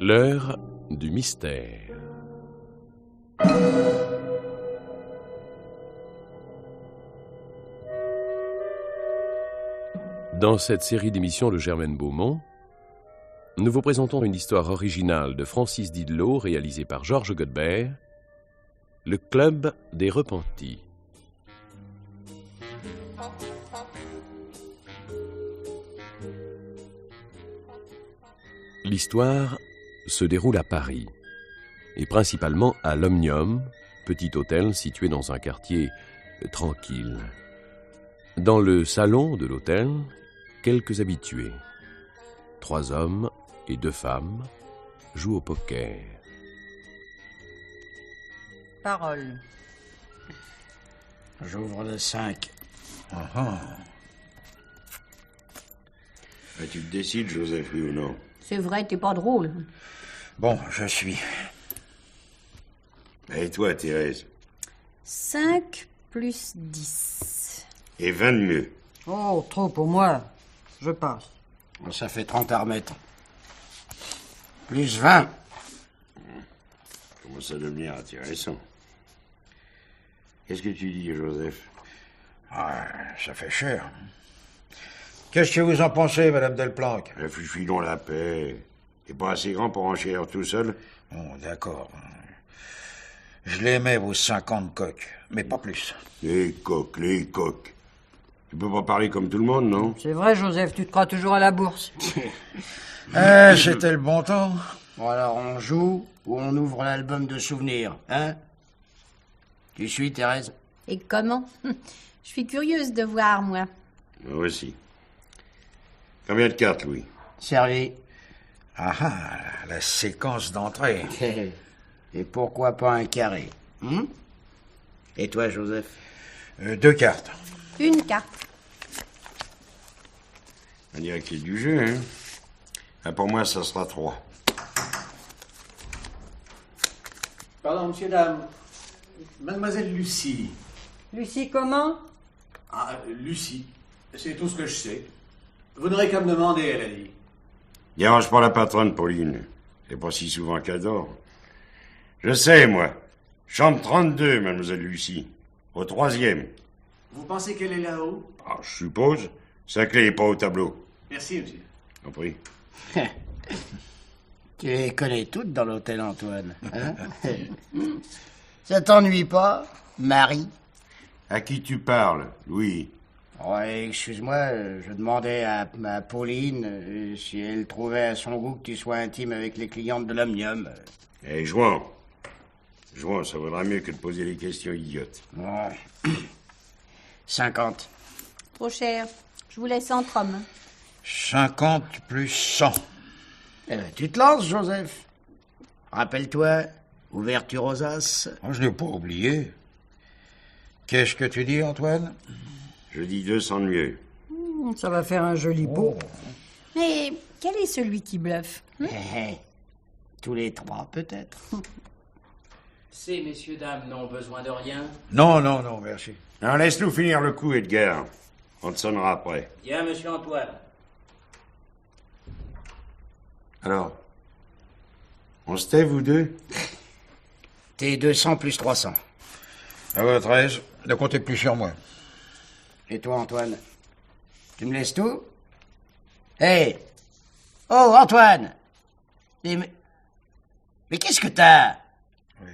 L'heure du mystère. Dans cette série d'émissions de Germaine Beaumont, nous vous présentons une histoire originale de Francis Didelot réalisée par Georges Godbert, Le Club des Repentis. L'histoire se déroule à Paris, et principalement à l'Omnium, petit hôtel situé dans un quartier tranquille. Dans le salon de l'hôtel, quelques habitués. 3 hommes et 2 femmes jouent au poker. Parole. J'ouvre le 5. Tu te décides, Joseph, oui ou non? C'est vrai, t'es pas drôle. Bon, je suis. Et toi, Thérèse? 5 plus 10. Et 20 de mieux. Oh, trop pour moi. Je passe. Ça fait 30 à remettre. Plus 20. Commence à devenir intéressant. Qu'est-ce que tu dis, Joseph? Ah, ça fait cher. Qu'est-ce que vous en pensez, Madame Delplanque? Filons la paix. T'es pas assez grand pour enchérir tout seul? Bon, d'accord. Je les mets, vos 50 coques, mais pas plus. Les coques, les coques. Tu peux pas parler comme tout le monde, non? C'est vrai, Joseph, tu te crois toujours à la bourse. C'était le bon temps. Bon, alors, on joue ou on ouvre l'album de souvenirs, hein? Tu suis, Thérèse? Et comment? Je suis curieuse de voir, moi. Moi aussi. Combien de cartes, Louis? Servi. La séquence d'entrée. Et pourquoi pas un carré, hein? Et toi, Joseph? 2 cartes. Une carte. On dirait qu'il y a du jeu, hein? Pour moi, ça sera 3. Pardon, monsieur, dame. Mademoiselle Lucie. Lucie, comment? Ah, Lucie. C'est tout ce que je sais. Vous n'aurez qu'à me demander, elle a dit. Dérange pas la patronne, Pauline. C'est pas si souvent qu'elle dort. Je sais, moi. Chambre 32, mademoiselle Lucie. Au 3e. Vous pensez qu'elle est là-haut? Ah, je suppose. Sa clé est pas au tableau. Merci, monsieur. En prie. Tu les connais toutes dans l'hôtel Antoine, hein? Ça t'ennuie pas, Marie? À qui tu parles, Louis? Ouais, excuse-moi, je demandais à Pauline si elle trouvait à son goût que tu sois intime avec les clientes de l'Omnium. Eh, Jouan. Jouan, ça vaudra mieux que de poser des questions idiotes. Ouais. 50. Trop cher. Je vous laisse entre hommes. 50 plus 100. Eh ben, tu te lances, Joseph. Rappelle-toi, ouverture aux as. Je l'ai pas oublié. Qu'est-ce que tu dis, Antoine? Je dis 200 de mieux. Ça va faire un joli pot. Mais quel est celui qui bluffe? Tous les 3, peut-être. Ces messieurs, dames n'ont besoin de rien. Non, merci. Alors, laisse-nous finir le coup, Edgar. On te sonnera après. Bien, monsieur Antoine. Alors, on se tait, vous deux? T'es 200 plus 300. À votre aise, ne comptez plus sur moi. Et toi, Antoine? Tu me laisses tout? Hé! Oh, Antoine! Mais qu'est-ce que t'as? Oui.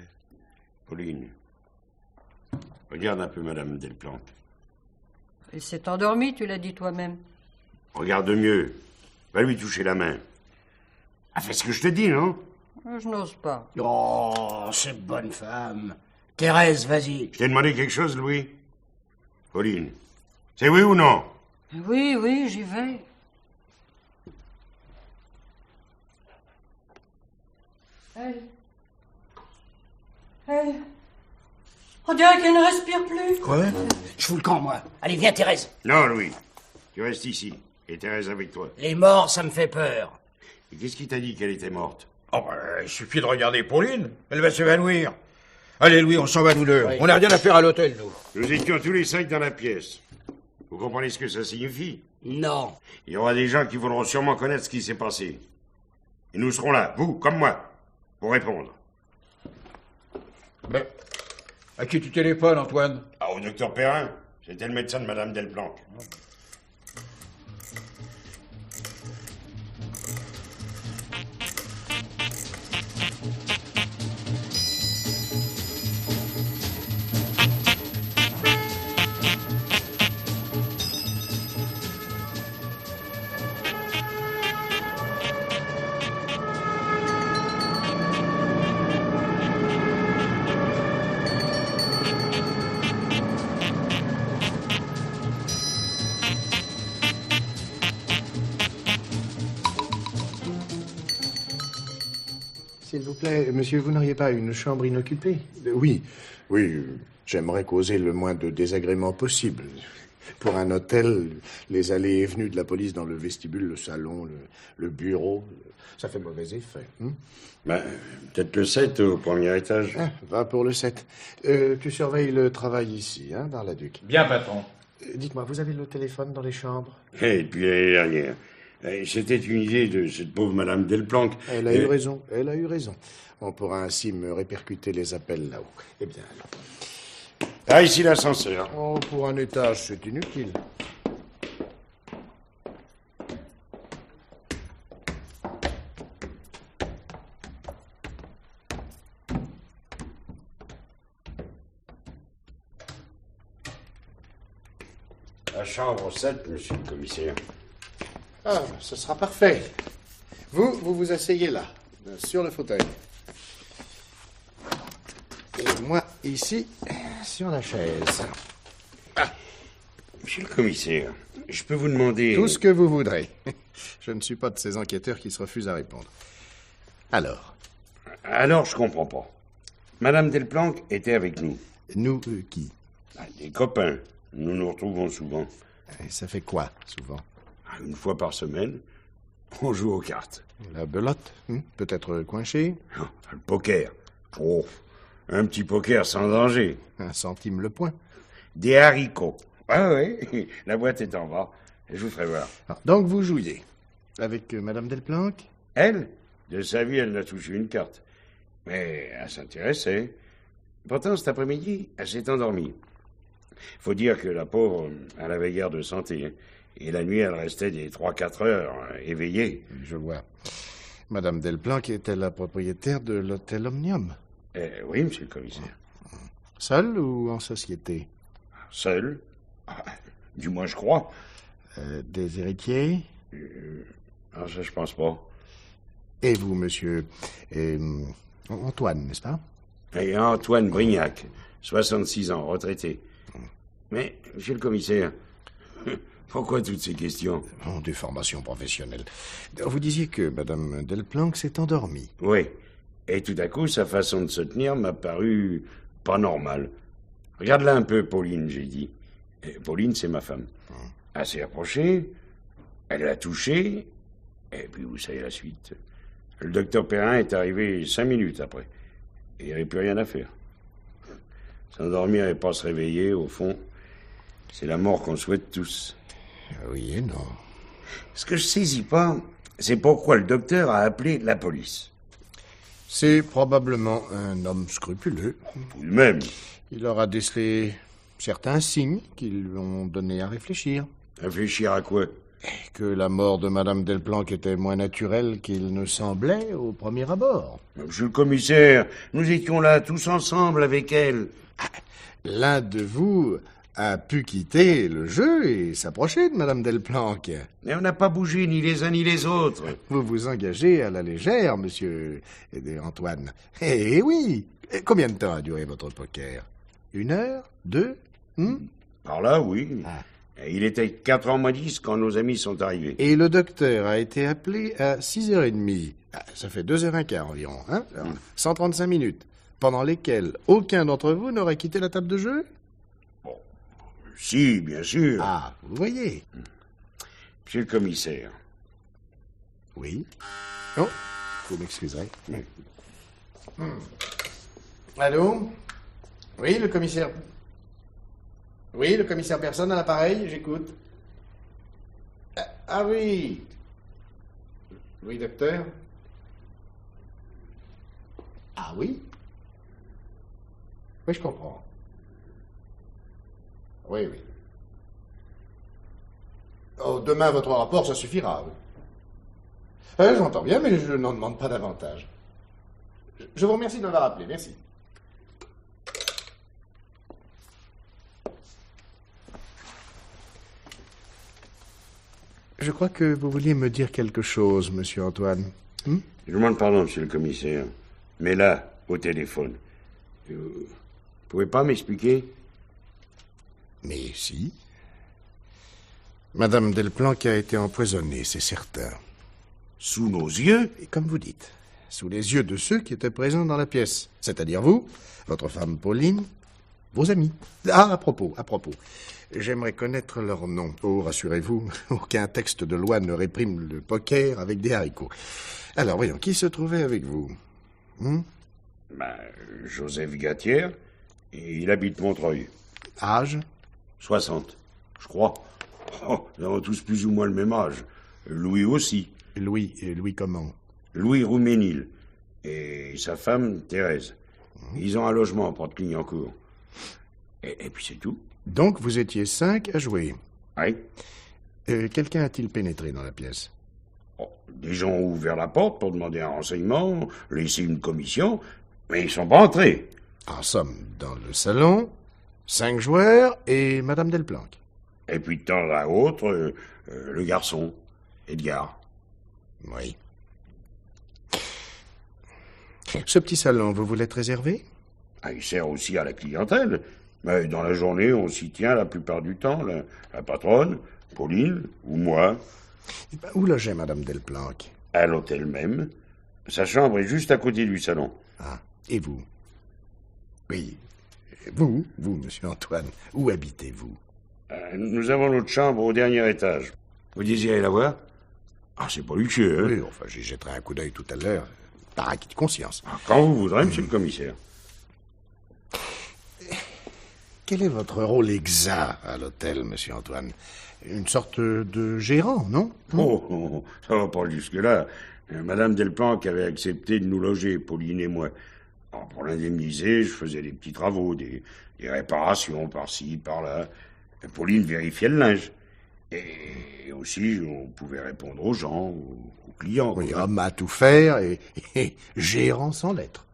Pauline, regarde un peu Madame Delplanque. Il s'est endormi, tu l'as dit toi-même. Regarde mieux. Va lui toucher la main. Ah, fais ce que je te dis, non? Je n'ose pas. Oh, c'est bonne femme. Thérèse, vas-y. Je t'ai demandé quelque chose, Louis? Pauline, c'est oui ou non? Oui, j'y vais. Elle... On dirait qu'elle ne respire plus. Quoi? Je fous le camp, moi. Allez, viens, Thérèse. Non, Louis. Tu restes ici. Et Thérèse avec toi. Les morts, ça me fait peur. Et qu'est-ce qui t'a dit qu'elle était morte? Il suffit de regarder Pauline. Elle va s'évanouir. Allez, Louis, on s'en va nous deux. Oui. On n'a rien à faire à l'hôtel, nous. Nous étions tous les 5 dans la pièce. Vous comprenez ce que ça signifie? Non. Il y aura des gens qui voudront sûrement connaître ce qui s'est passé. Et nous serons là, vous comme moi, pour répondre. Ben, à qui tu téléphones, Antoine? Ah, au docteur Perrin. C'était le médecin de Madame Delplanque. S'il vous plaît, monsieur, vous n'auriez pas une chambre inoccupée? Oui, j'aimerais causer le moins de désagréments possible. Pour un hôtel, les allées et venues de la police dans le vestibule, le salon, le bureau, ça fait mauvais effet. Ben, peut-être le 7 au premier étage. Ah, va pour le 7. Tu surveilles le travail ici, hein, dans la Duc. Bien, patron. Dites-moi, vous avez le téléphone dans les chambres? Et depuis l'année dernière. C'était une idée de cette pauvre Madame Delplanque. Elle a eu raison, elle a eu raison. On pourra ainsi me répercuter les appels là-haut. Eh bien, alors. Ah, ici l'ascenseur. Oh, pour un étage, c'est inutile. La chambre 7, monsieur le commissaire. Ah, ce sera parfait. Vous asseyez là, sur le fauteuil. Et moi, ici, sur la chaise. Ah, monsieur le commissaire, je peux vous demander... Tout ce que vous voudrez. Je ne suis pas de ces enquêteurs qui se refusent à répondre. Alors, je comprends pas. Madame Delplanque était avec nous. Nous, qui? Des copains. Nous nous retrouvons souvent. Et ça fait quoi, souvent? Une fois par semaine, on joue aux cartes. La belote, peut-être coinché? Le poker. Oh, un petit poker sans danger. 1 centime le point. Des haricots. Ah oui, la boîte est en bas. Je vous ferai voir. Donc vous jouiez. Avec Madame Delplanque? Elle, de sa vie, elle n'a touché une carte. Mais elle s'intéressait. Pourtant, cet après-midi, elle s'est endormie. Faut dire que la pauvre, elle avait guère de santé. Hein. Et la nuit, elle restait des 3-4 heures, éveillée. Je vois. Madame Delplanque était la propriétaire de l'hôtel Omnium? Oui, monsieur le commissaire. Seule ou en société? Seule. Du moins, je crois. Des héritiers? Ça, je pense pas. Et vous, monsieur... Antoine, n'est-ce pas? Et Antoine Brignac, 66 ans, retraité. Mais, monsieur le commissaire... Pourquoi toutes ces questions? Des formations professionnelles. Vous disiez que Madame Delplanque s'est endormie. Oui. Et tout à coup, sa façon de se tenir m'a paru pas normale. Regarde-la un peu, Pauline, j'ai dit. Et Pauline, c'est ma femme. Elle s'est approchée, elle l'a touchée, et puis vous savez la suite. Le docteur Perrin est arrivé 5 minutes après. Et il n'y avait plus rien à faire. S'endormir et pas se réveiller, au fond, c'est la mort qu'on souhaite tous. Oui et non. Ce que je saisis pas, c'est pourquoi le docteur a appelé la police. C'est probablement un homme scrupuleux. Lui-même. Il aura décelé certains signes qui lui ont donné à réfléchir. Réfléchir à quoi? Que la mort de Madame Delplanque était moins naturelle qu'il ne semblait au premier abord. Monsieur le commissaire, nous étions là tous ensemble avec elle. L'un de vous a pu quitter le jeu et s'approcher de Madame Delplanque. Mais on n'a pas bougé ni les uns ni les autres. Vous vous engagez à la légère, monsieur Antoine. Eh oui. Combien de temps a duré votre poker? 1 heure? 2? Par là, oui. Il était 4h moins 10 quand nos amis sont arrivés. Et le docteur a été appelé à 6h30. Ça fait 2h15 environ, hein? Alors, 135 minutes, pendant lesquelles aucun d'entre vous n'aurait quitté la table de jeu? Si, bien sûr. Ah, vous voyez. Monsieur le commissaire. Oui. Oh, vous m'excuserez. Allô? Oui, le commissaire. Oui, le commissaire Personne à l'appareil, j'écoute. Ah oui. Oui, docteur? Ah oui? Oui, je comprends. Oui, oui. Oh, demain, votre rapport, ça suffira. Oui. J'entends bien, mais je n'en demande pas davantage. Je vous remercie de m'avoir appelé. Merci. Je crois que vous vouliez me dire quelque chose, monsieur Antoine. Je demande pardon, monsieur le commissaire. Mais là, au téléphone. Vous pouvez pas m'expliquer? Mais si. Madame Delplanque a été empoisonnée, c'est certain. Sous nos yeux? Et comme vous dites, sous les yeux de ceux qui étaient présents dans la pièce. C'est-à-dire vous, votre femme Pauline, vos amis. Ah, à propos. J'aimerais connaître leur nom. Oh, rassurez-vous, aucun texte de loi ne réprime le poker avec des haricots. Alors, voyons, qui se trouvait avec vous? Joseph Gatière, et il habite Montreuil. Âge? 60, je crois. Oh, nous avons tous plus ou moins le même âge. Louis aussi. Louis comment? Louis Rouménil. Et sa femme, Thérèse. Ils ont un logement pour Clignancourt. Et puis c'est tout. Donc vous étiez 5 à jouer. Oui. Quelqu'un a-t-il pénétré dans la pièce? Des gens ont ouvert la porte pour demander un renseignement, laisser une commission, mais ils sont pas entrés. En somme, dans le salon, 5 joueurs et Madame Delplanque. Et puis de temps à autre, le garçon, Edgar. Oui. Ce petit salon, vous voulez être réservé? Il sert aussi à la clientèle. Mais dans la journée, on s'y tient la plupart du temps. La patronne, Pauline ou moi. Où logeait Madame Delplanque? À l'hôtel même. Sa chambre est juste à côté du salon. Ah, et vous? Oui, vous, monsieur Antoine, où habitez-vous? Nous avons notre chambre au dernier étage. Vous désirez la voir? Ah, c'est pas luxueux, hein? Oui, enfin, j'y jetterai un coup d'œil tout à l'heure, par acquis de conscience. Quand vous voudrez, monsieur le commissaire. Quel est votre rôle exact à l'hôtel, monsieur Antoine? Une sorte de gérant, non? Oh, ça va pas jusque-là. Madame Delplanque avait accepté de nous loger, Pauline et moi. Alors, pour l'indemniser, je faisais des petits travaux, des réparations par-ci, par-là. Pauline vérifiait le linge. Et aussi, on pouvait répondre aux gens, aux clients. Oui, homme à tout faire et gérant sans lettres.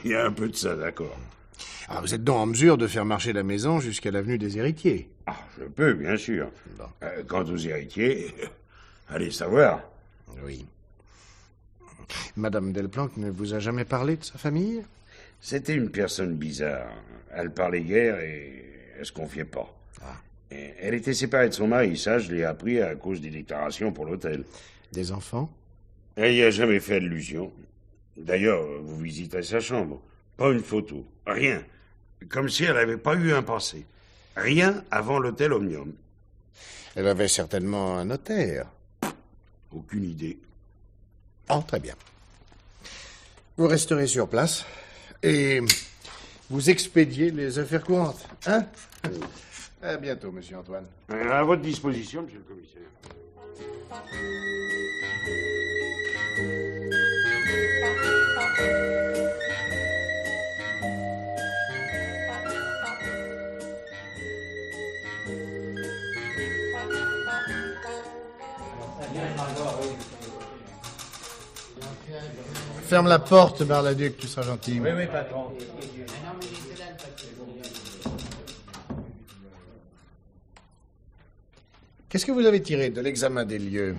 Il y a un peu de ça, d'accord. Ah, vous êtes donc en mesure de faire marcher la maison jusqu'à l'avenue des Héritiers? Ah, je peux, bien sûr. Bon. Quant aux héritiers, allez savoir. Oui. Madame Delplanque ne vous a jamais parlé de sa famille? C'était une personne bizarre. Elle parlait guère et elle se confiait pas. Ah. Et elle était séparée de son mari, ça je l'ai appris à cause des déclarations pour l'hôtel. Des enfants? Elle n'y a jamais fait allusion. D'ailleurs, vous visiterez sa chambre. Pas une photo, rien. Comme si elle n'avait pas eu un passé. Rien avant l'hôtel Omnium. Elle avait certainement un notaire. Aucune idée. Oh, très bien. Vous resterez sur place et vous expédiez les affaires courantes, hein? À bientôt, monsieur Antoine. À votre disposition, monsieur le commissaire. Ferme la porte, Bar-le-Duc, tu seras gentil. Oui, patron. Qu'est-ce que vous avez tiré de l'examen des lieux?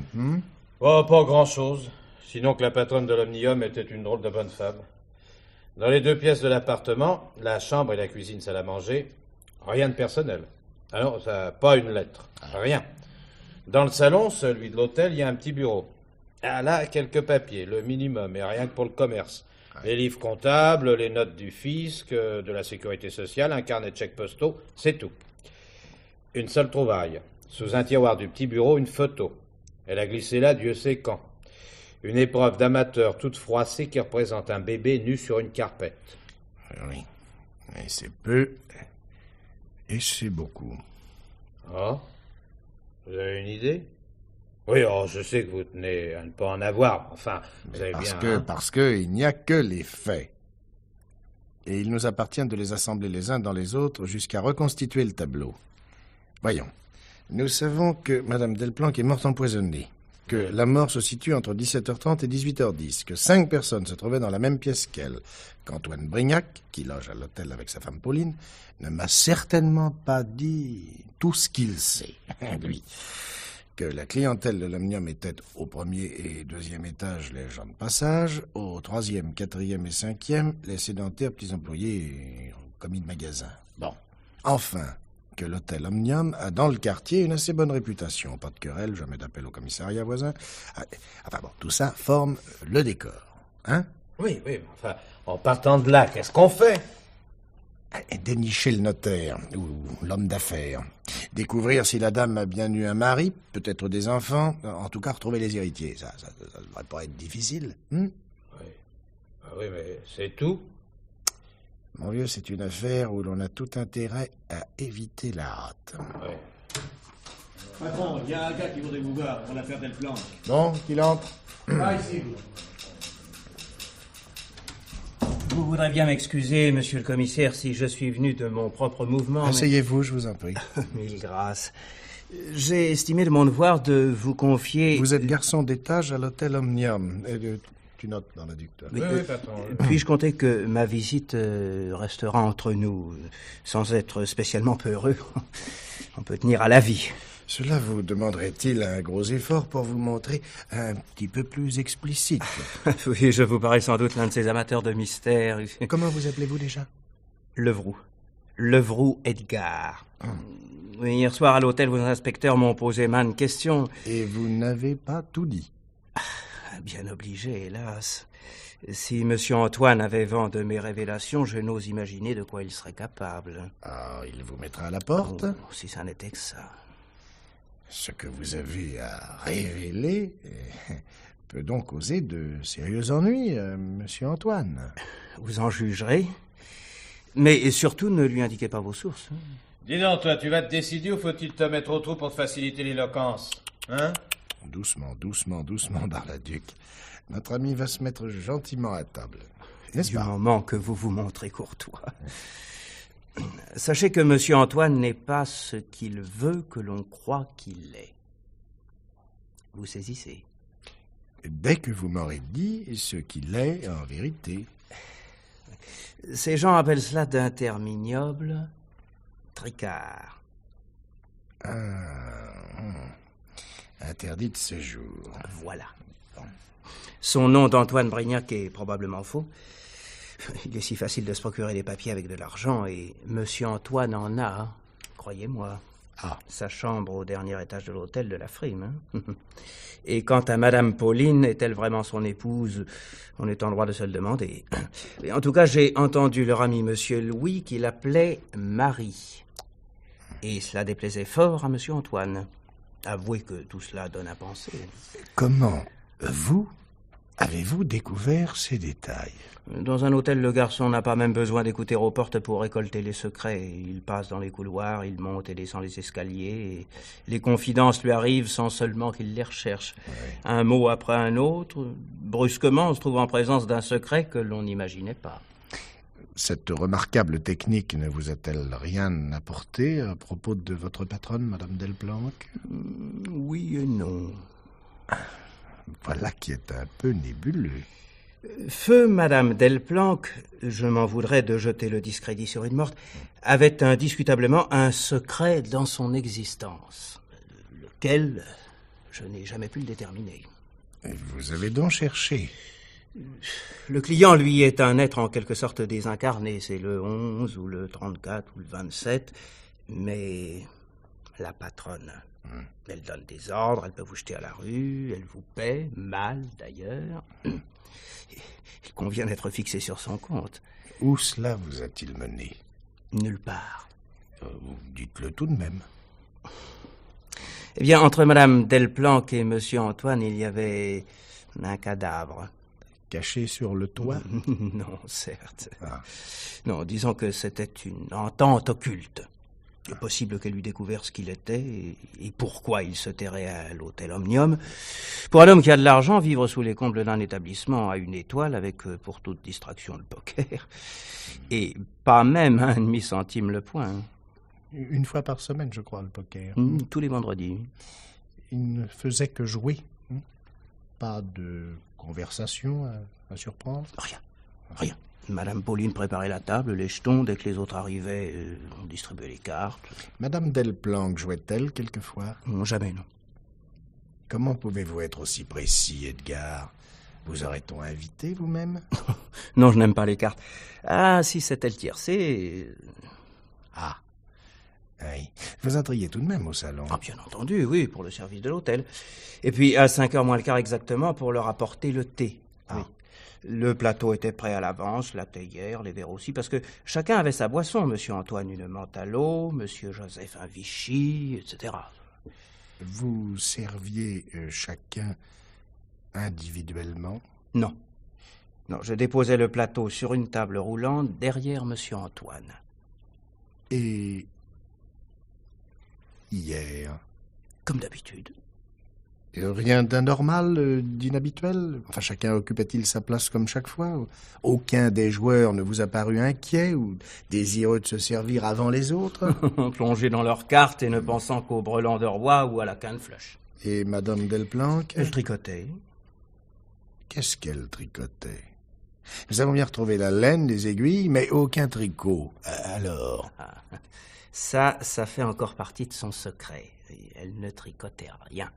Oh, pas grand-chose. Sinon que la patronne de l'Omnium était une drôle de bonne femme. Dans les 2 pièces de l'appartement, la chambre et la cuisine salle à manger, rien de personnel. Ah non, ça, pas une lettre. Rien. Dans le salon, celui de l'hôtel, il y a un petit bureau. Ah là, quelques papiers, le minimum, et rien que pour le commerce. Les livres comptables, les notes du fisc, de la sécurité sociale, un carnet de chèques postaux, c'est tout. Une seule trouvaille. Sous un tiroir du petit bureau, une photo. Elle a glissé là, Dieu sait quand. Une épreuve d'amateur toute froissée qui représente un bébé nu sur une carpette. Oui. Et c'est peu. Et c'est beaucoup. Oh? Vous avez une idée? Oui, oh, je sais que vous tenez à ne pas en avoir. Enfin, vous avez parce bien... que, parce que il n'y a que les faits. Et il nous appartient de les assembler les uns dans les autres jusqu'à reconstituer le tableau. Voyons. Nous savons que Mme Delplanque est morte empoisonnée, que la mort se situe entre 17h30 et 18h10, que 5 personnes se trouvaient dans la même pièce qu'elle, qu'Antoine Brignac, qui loge à l'hôtel avec sa femme Pauline, ne m'a certainement pas dit tout ce qu'il sait, lui. Que la clientèle de l'Omnium était au 1er et 2e étage les gens de passage, au 3e, 4e et 5e les sédentaires petits employés commis de magasin. Bon. Enfin, que l'hôtel Omnium a dans le quartier une assez bonne réputation. Pas de querelle, jamais d'appel au commissariat voisin. Enfin bon, tout ça forme le décor. Hein? Oui, enfin, en partant de là, qu'est-ce qu'on fait? Dénicher le notaire, ou l'homme d'affaires. Découvrir si la dame a bien eu un mari, peut-être des enfants. En tout cas, retrouver les héritiers. Ça devrait pas être difficile. Oui. Ah oui, mais c'est tout? Mon vieux, c'est une affaire où l'on a tout intérêt à éviter la hâte. Oui. Patron, il y a un gars qui voudrait vous voir pour l'affaire Delplanque. Bon, qu'il entre. Ah, ici. Vous voudrez bien m'excuser, monsieur le commissaire, si je suis venu de mon propre mouvement. Asseyez-vous, je vous en prie. Mille grâces. J'ai estimé de mon devoir de vous confier... Vous êtes garçon d'étage à l'hôtel Omnium. Tu notes dans la dictoire. Oui, patron. Puis-je compter que ma visite restera entre nous, sans être spécialement peureux? On peut tenir à la vie. Cela vous demanderait-il un gros effort pour vous montrer un petit peu plus explicite? Oui, je vous parais sans doute l'un de ces amateurs de mystère. Comment vous appelez-vous déjà? Levroux. Levroux Edgar. Hier soir à l'hôtel, vos inspecteurs m'ont posé maintes questions. Et vous n'avez pas tout dit? Bien obligé, hélas. Si monsieur Antoine avait vent de mes révélations, je n'ose imaginer de quoi il serait capable. Ah, il vous mettra à la porte? Oh, si ça n'était que ça. Ce que vous avez à révéler peut donc causer de sérieux ennuis, monsieur Antoine. Vous en jugerez. Mais surtout, ne lui indiquez pas vos sources. Dis donc, toi, tu vas te décider ou faut-il te mettre au trou pour te faciliter l'éloquence? Hein? Doucement, Bar-le-Duc. Notre ami va se mettre gentiment à table. N'est-ce Du pas? moment que vous vous montrez courtois. Sachez que monsieur Antoine n'est pas ce qu'il veut que l'on croit qu'il est. Vous saisissez? Dès que vous m'aurez dit ce qu'il est en vérité. Ces gens appellent cela d'interminable tricard. Interdit de séjour. Voilà. Son nom d'Antoine Brignac est probablement faux. Il est si facile de se procurer des papiers avec de l'argent, et monsieur Antoine en a, croyez-moi. Sa chambre au dernier étage de l'hôtel de la Frime. Et quant à madame Pauline, est-elle vraiment son épouse? On est en droit de se le demander. Et en tout cas, j'ai entendu leur ami monsieur Louis qui l'appelait Marie. Et cela déplaisait fort à monsieur Antoine. Avouez que tout cela donne à penser. Comment, vous, avez-vous découvert ces détails? Dans un hôtel, le garçon n'a pas même besoin d'écouter aux portes pour récolter les secrets. Il passe dans les couloirs, il monte et descend les escaliers, et les confidences lui arrivent sans seulement qu'il les recherche. Oui. Un mot après un autre, brusquement, on se trouve en présence d'un secret que l'on n'imaginait pas. Cette remarquable technique ne vous a-t-elle rien apporté à propos de votre patronne, madame Delplanque? Oui et non. Voilà qui est un peu nébuleux. Feu madame Delplanque, je m'en voudrais de jeter le discrédit sur une morte, avait indiscutablement un secret dans son existence, lequel je n'ai jamais pu le déterminer. Et vous avez donc cherché? Le client, lui, est un être en quelque sorte désincarné. C'est le 11 ou le 34 ou le 27, mais la patronne... Elle donne des ordres, elle peut vous jeter à la rue, elle vous paie, mal d'ailleurs. Il convient d'être fixé sur son compte. Où cela vous a-t-il mené? Nulle part. Dites-le tout de même. Eh bien, entre madame Delplanque et monsieur Antoine, il y avait un cadavre. Caché sur le toit? Non, certes. Non, disons que c'était une entente occulte. Il est possible qu'elle eût découvert ce qu'il était et pourquoi il se terrait à l'hôtel Omnium. Pour un homme qui a de l'argent, vivre sous les combles d'un établissement à une étoile avec pour toute distraction le poker et pas même 1,5 centime le point. Une fois par semaine, je crois, le poker. Tous les vendredis. Il ne faisait que jouer. Pas de conversation à surprendre. Rien. Madame Pauline préparait la table, les jetons. Dès que les autres arrivaient, on distribuait les cartes. Madame Delplanque jouait-elle quelquefois? Non, jamais, non. Comment pouvez-vous être aussi précis, Edgar? Vous aurait-on invité vous-même? Non, je n'aime pas les cartes. Ah, si c'était le tiercé... Ah, oui. Vous entriez tout de même au salon. Ah, bien entendu, oui, pour le service de l'hôtel. Et puis, à 5h moins le quart exactement, pour leur apporter le thé. Ah. Oui. Le plateau était prêt à l'avance, la théière, les verres aussi, parce que chacun avait sa boisson. Monsieur Antoine une menthe à l'eau, Monsieur Joseph un Vichy, etc. Vous serviez chacun individuellement? Non. Non, je déposais le plateau sur une table roulante derrière Monsieur Antoine. Et hier? Comme d'habitude. Rien d'anormal, d'inhabituel? Enfin, chacun occupait-il sa place comme chaque fois? Aucun des joueurs ne vous a paru inquiet ou désireux de se servir avant les autres? Plongés dans leurs cartes et ne pensant qu'au brelan de roi ou à la canne flush. Et Madame Delplanque? Elle tricotait. Qu'est-ce qu'elle tricotait? Nous avons bien retrouvé la laine, les aiguilles, mais aucun tricot. Alors? Ça fait encore partie de son secret. Elle ne tricotait rien.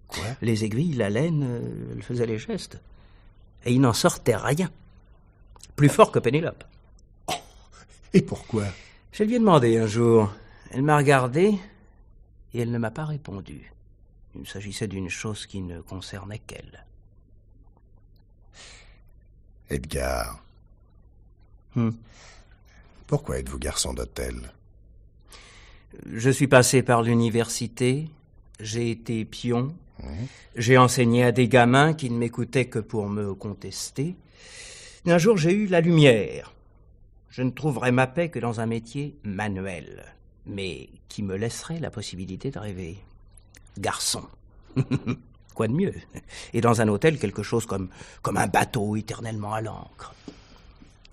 Quoi? Les aiguilles, la laine, elle faisait les gestes. Et il n'en sortait rien. Plus fort que Pénélope. Oh, et pourquoi? Je lui ai demandé un jour. Elle m'a regardé et elle ne m'a pas répondu. Il s'agissait d'une chose qui ne concernait qu'elle. Edgar. Pourquoi êtes-vous garçon d'hôtel? Je suis passé par l'université, j'ai été pion, j'ai enseigné à des gamins qui ne m'écoutaient que pour me contester. Un jour, j'ai eu la lumière. Je ne trouverais ma paix que dans un métier manuel, mais qui me laisserait la possibilité de rêver. Garçon. Quoi de mieux? Et dans un hôtel, quelque chose comme un bateau éternellement à l'ancre.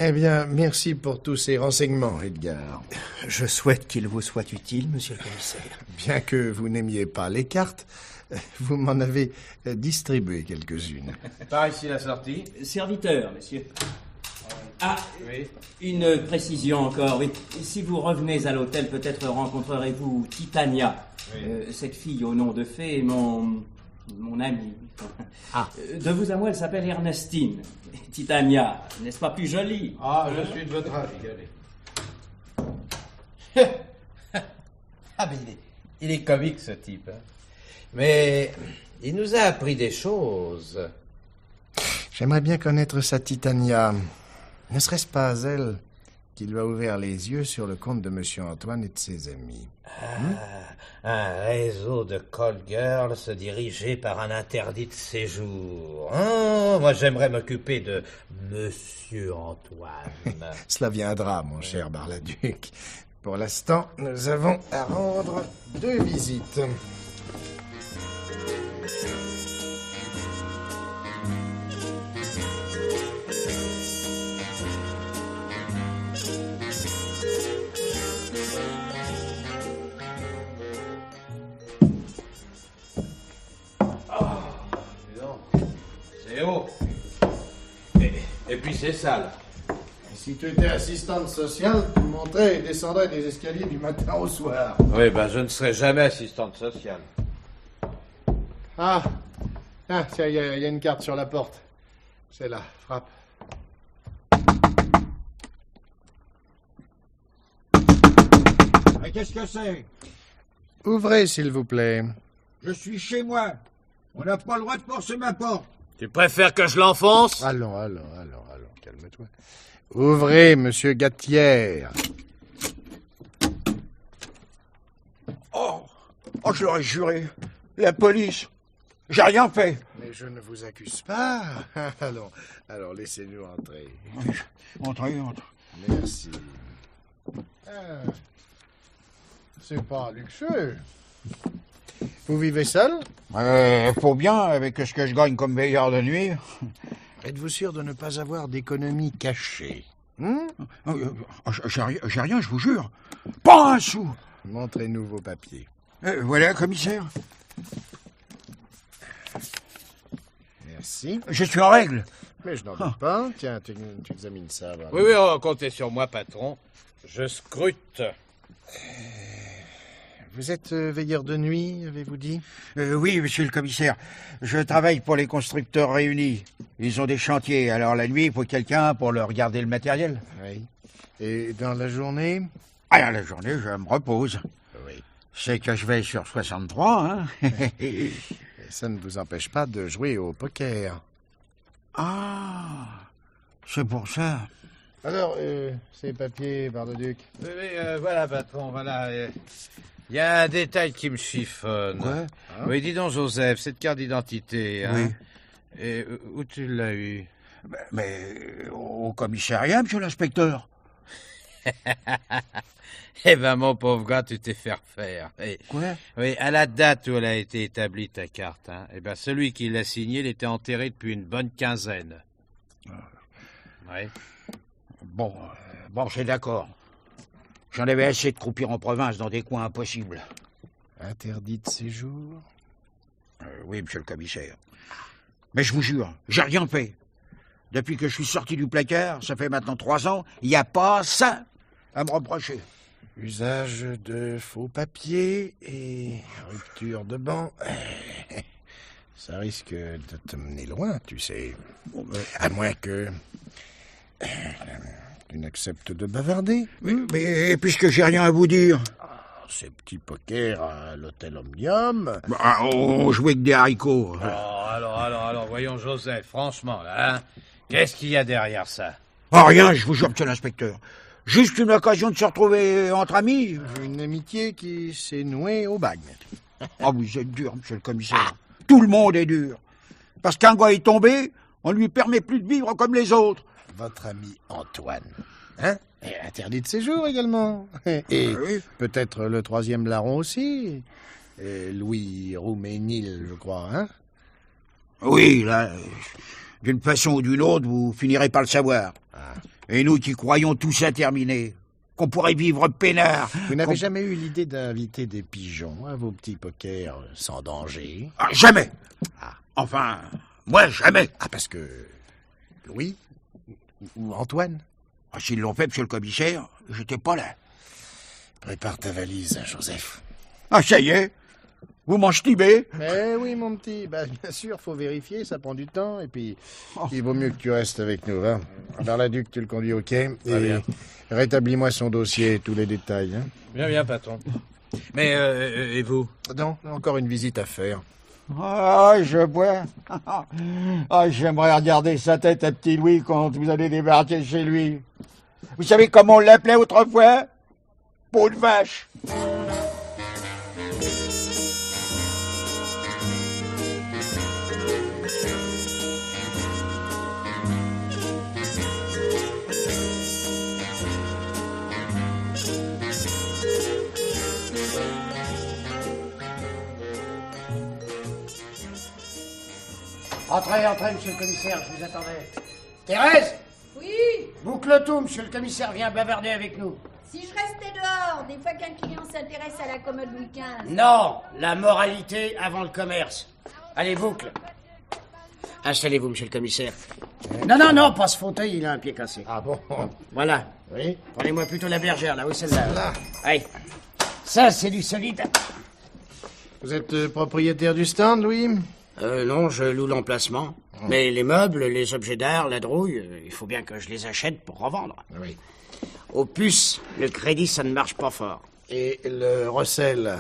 Eh bien, merci pour tous ces renseignements, Edgar. Je souhaite qu'ils vous soient utiles, monsieur le commissaire. Bien que vous n'aimiez pas les cartes, vous m'en avez distribué quelques-unes. Par ici la sortie. Serviteur, monsieur. Ah, oui. Une précision encore, oui. Si vous revenez à l'hôtel, peut-être rencontrerez-vous Titania. Oui. Cette fille au nom de fée est mon amie. Ah. De vous à moi, elle s'appelle Ernestine. Titania, n'est-ce pas plus jolie? Ah, je suis de votre avis, allez. Ah, mais il est comique, ce type. Hein. Mais il nous a appris des choses. J'aimerais bien connaître sa Titania. Ne serait-ce pas elle qui lui a ouvert les yeux sur le compte de Monsieur Antoine et de ses amis? Un réseau de call girls dirigé par un interdit de séjour. Oh, moi, j'aimerais m'occuper de Monsieur Antoine. Cela viendra, mon cher Bar-le-Duc. Pour l'instant, nous avons à rendre 2 visites. C'est haut. Et puis c'est sale. Si tu étais assistante sociale, tu montais et descendrais des escaliers du matin au soir. Oui, ben je ne serai jamais assistante sociale. Ah, tiens, il y a une carte sur la porte. C'est là, frappe. Mais qu'est-ce que c'est? Ouvrez, s'il vous plaît. Je suis chez moi. On n'a pas le droit de forcer ma porte. Tu préfères que je l'enfonce? Allons, calme-toi. Ouvrez, monsieur Gattière. Oh, je l'aurais juré. La police. J'ai rien fait. Mais je ne vous accuse pas. Alors laissez-nous entrer. Entrez. Merci. c'est pas luxueux. Vous vivez seul? Faut bien, avec ce que je gagne comme veilleur de nuit. Êtes-vous sûr de ne pas avoir d'économie cachée? J'ai rien, je vous jure. Pas un sou. Montrez-nous vos papiers. Voilà, commissaire. Merci. Je suis en règle. Mais je n'en doute pas. Tiens, tu examines ça. Voilà. Oui, comptez sur moi, patron. Je scrute. Vous êtes veilleur de nuit, avez-vous dit? Oui, monsieur le commissaire. Je travaille pour les constructeurs réunis. Ils ont des chantiers, alors la nuit, il faut quelqu'un pour leur garder le matériel. Oui. Et dans la journée? Ah, la journée, je me repose. Oui. C'est que je vais sur 63, hein. Et ça ne vous empêche pas de jouer au poker. Ah, c'est pour ça. Alors, ces papiers, Bar-le-Duc. Voilà, patron, voilà. Il y a un détail qui me chiffonne. Quoi? Oui, dis donc, Joseph, cette carte d'identité, hein? Oui. Et où tu l'as eu? Mais au commissariat, monsieur l'inspecteur. Eh ben, mon pauvre gars, tu t'es fait refaire. Quoi? Oui, à la date où elle a été établie, ta carte, hein, eh ben, celui qui l'a signée, il était enterré depuis une bonne quinzaine. Oui. Bon, c'est d'accord. J'en avais assez de croupir en province dans des coins impossibles. Interdit de séjour? Oui, monsieur le commissaire. Mais je vous jure, j'ai rien fait. Depuis que je suis sorti du placard, ça fait maintenant 3 ans, il n'y a pas ça à me reprocher. Usage de faux papiers et rupture de banc. Ça risque de te mener loin, tu sais. À moins que tu n'acceptes de bavarder. Mais puisque j'ai rien à vous dire... Ces petits pokers à l'hôtel Omnium... on jouait avec des haricots. Oh, alors, voyons, Joseph, franchement, là, hein, qu'est-ce qu'il y a derrière ça? Oh, rien, je vous jure, monsieur l'inspecteur. Juste une occasion de se retrouver entre amis. Une amitié qui s'est nouée au bagne. Ah, vous êtes dur, monsieur le commissaire. Tout le monde est dur. Parce qu'un gars est tombé, on lui permet plus de vivre comme les autres. Votre ami Antoine, hein? Et interdit de séjour également. Et oui. Peut-être le 3e larron aussi. Et Louis Rouménil, je crois, hein? Oui, là, d'une façon ou d'une autre, vous finirez par le savoir. Et nous qui croyons tout ça terminé, qu'on pourrait vivre peinard... Vous n'avez jamais eu l'idée d'inviter des pigeons à vos petits pokers sans danger? Ah, jamais. Enfin, moi, jamais. Parce que Louis ou Antoine? S'ils l'ont fait, monsieur le commissaire, j'étais pas là. Prépare ta valise, Joseph. Ah, ça y est. Vous m'ench'tibez? Eh oui, mon petit. Bien sûr, faut vérifier, ça prend du temps. Et puis, il vaut mieux que tu restes avec nous, va. Bar-le-Duc, tu le conduis au quai. Et rétablis-moi son dossier, tous les détails. Hein. Bien, patron. Mais, et vous? Non, encore une visite à faire. Ah, je bois. Ah, j'aimerais regarder sa tête à petit Louis quand vous allez débarquer chez lui. Vous savez comment on l'appelait autrefois? Peau de vache. Entrez, monsieur le commissaire, je vous attendais. Thérèse! Oui? Boucle tout, monsieur le commissaire vient bavarder avec nous. Si je restais dehors, des fois qu'un client s'intéresse à la commode Louis XV. Non, la moralité avant le commerce. Allez, boucle. Installez-vous, monsieur le commissaire. Non, pas ce fauteuil, il a un pied cassé. Ah bon? Voilà. Oui? Prenez-moi plutôt la bergère, là, oui, celle-là. Là. Allez. Ça, c'est du solide. Vous êtes propriétaire du stand, Louis? Non, je loue l'emplacement. Mais les meubles, les objets d'art, la drouille, il faut bien que je les achète pour revendre. Oui. Au puce, le crédit, ça ne marche pas fort. Et le recel?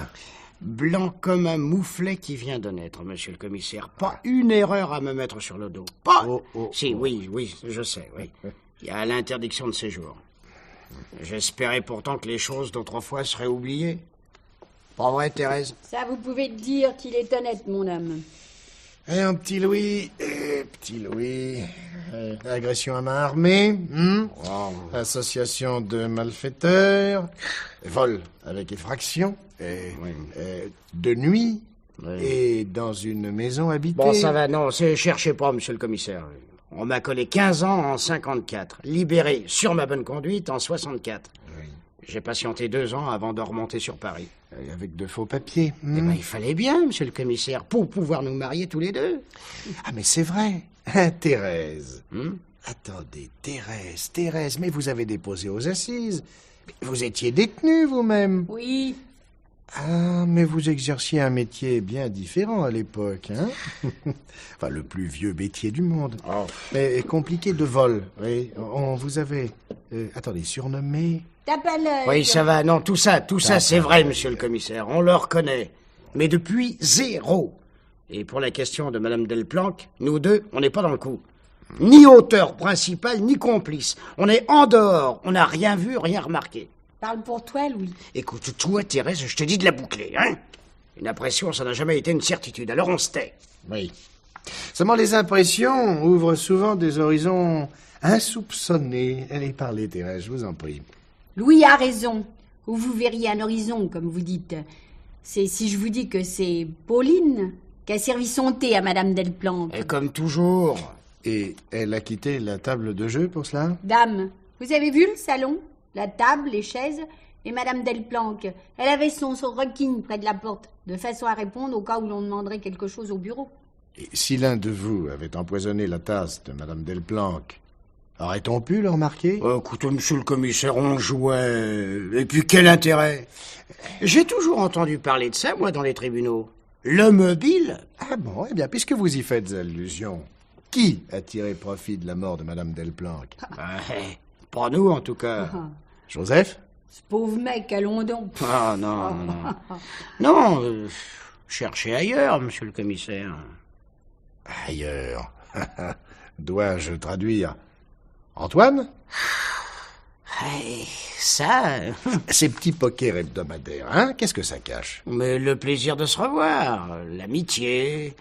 Blanc comme un mouflet qui vient de naître, monsieur le commissaire. Pas une erreur à me mettre sur le dos. Pas... Oui, je sais, oui. Il y a l'interdiction de séjour. J'espérais pourtant que les choses d'autrefois seraient oubliées. Pas vrai, Thérèse? Ça, vous pouvez dire qu'il est honnête, mon homme. Et un petit Louis, Agression à main armée, association de malfaiteurs, vol avec effraction, de nuit, et dans une maison habitée. Bon, ça va, non, cherchez pas, monsieur le commissaire. On m'a collé 15 ans en 54, libéré sur ma bonne conduite en 64. Oui. J'ai patienté 2 ans avant de remonter sur Paris. Avec de faux papiers. Eh ben, il fallait bien, monsieur le commissaire, pour pouvoir nous marier tous les deux. Ah, mais c'est vrai. Thérèse. Attendez, Thérèse, mais vous avez déposé aux assises. Vous étiez détenue vous-même. Oui. Ah, mais vous exerciez un métier bien différent à l'époque, hein? Enfin, le plus vieux métier du monde. Oh. Mais compliqué de vol. Oui, on vous avait... attendez, surnommé... Tape à l'œil. Oui, ça va, non, tout ça, c'est vrai, monsieur le commissaire, on le reconnaît. Mais depuis 0. Et pour la question de Madame Delplanque, nous deux, on n'est pas dans le coup. Ni auteur principal, ni complice. On est en dehors, on n'a rien vu, rien remarqué. Parle pour toi, Louis. Écoute, toi, Thérèse, je te dis de la boucler, hein? Une impression, ça n'a jamais été une certitude, alors on se tait. Oui. Seulement, les impressions ouvrent souvent des horizons insoupçonnés. Allez, parlez, Thérèse, je vous en prie. Louis a raison. Ou vous verriez un horizon, comme vous dites. C'est si je vous dis que c'est Pauline qui a servi son thé à Madame Delplanque. Et comme toujours. Et elle a quitté la table de jeu pour cela? Dame, vous avez vu le salon? La table, les chaises et Madame Delplanque. Elle avait son requin près de la porte, de façon à répondre au cas où l'on demanderait quelque chose au bureau. Et si l'un de vous avait empoisonné la tasse de Madame Delplanque, aurait-on pu le remarquer? Écoutez, monsieur le commissaire, on jouait. Et puis quel intérêt? J'ai toujours entendu parler de ça, moi, dans les tribunaux. Le mobile? Ah bon, eh bien, puisque vous y faites allusion, qui a tiré profit de la mort de Madame Delplanque? Pas nous, en tout cas. Joseph? Ce pauvre mec, allons donc. Ah, non, non. Non, cherchez ailleurs, monsieur le commissaire. Ailleurs. Dois-je traduire? Antoine? Ça... Ces petits pokers hebdomadaires, hein? Qu'est-ce que ça cache? Mais le plaisir de se revoir, l'amitié.